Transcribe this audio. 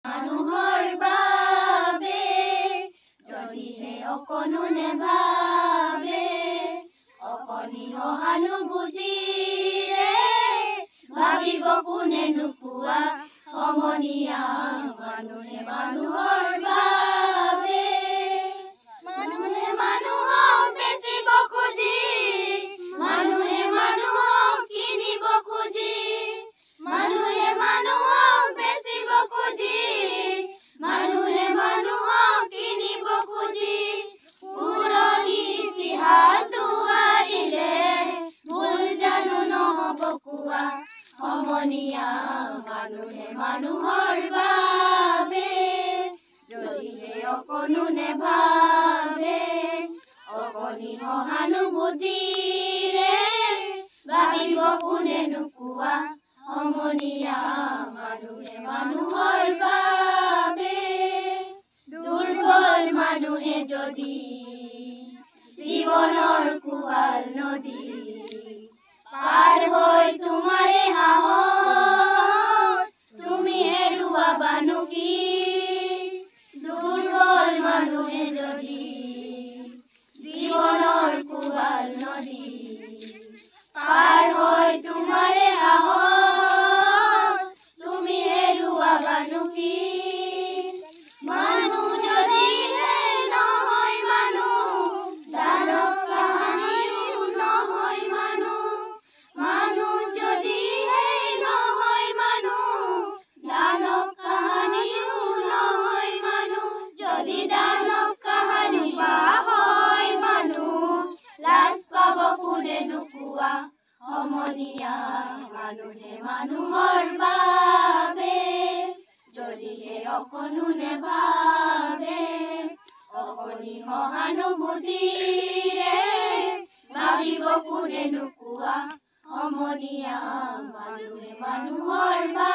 মানুহৰ বাবে যদিহে অকণো নেভাবে অকণি সহানুভূতিৰে ভাবিব কোনে নোপোৱা সমনীয়া মানুহে মানুহৰ বাবে মানুহে মানুহক বেচিব খুজি মানুহে মানুহক কিনিব খুজি মানুহে মানুহক বেচিব খুজি মানুহে মানুহক কিনিব খুজি পুৰণি ইতিহাস দুৱাৰিলে ভুল জানো নহ'ব কোৱা সমনীয়া মানুহে মানুহৰ বাবে যদিহে অকণো নেভাবে অকণি সহানুভূতিৰে ভাবিব কোনে নোকোৱা সমনীয়া মানুহে মানুহৰ বাবে দুৰ্বল মানুহে যদি জীৱনৰ কোবাল নদী পাৰ হৈ তোমাৰে সাহস তুমি হেৰুৱাবানো কি দুৰ্বল মানুহে যদি জীৱনৰ কোবাল নদী পাৰ হৈ তোমাৰে সাহস তুমি হেৰুৱাবানো কি মানুহ যদিহে নহয় মানুহ দানৱ কাহানিও নহয় মানুহ মানুহ যদিহে নহয় মানুহ দানৱ কাহানিও নহয় মানুহ যদি দানৱ কাহানি বা হয় মানুহ লাজ পাব কোনে নোপোৱা সমনীয়া মানুহে মানুহৰ বাবে যদিহে অকণো নেভাবে অকণি সহানুভূতিৰে ভাবিব কোনে নোকোৱা সমনীয়া মানুহে মানুহৰ বাবে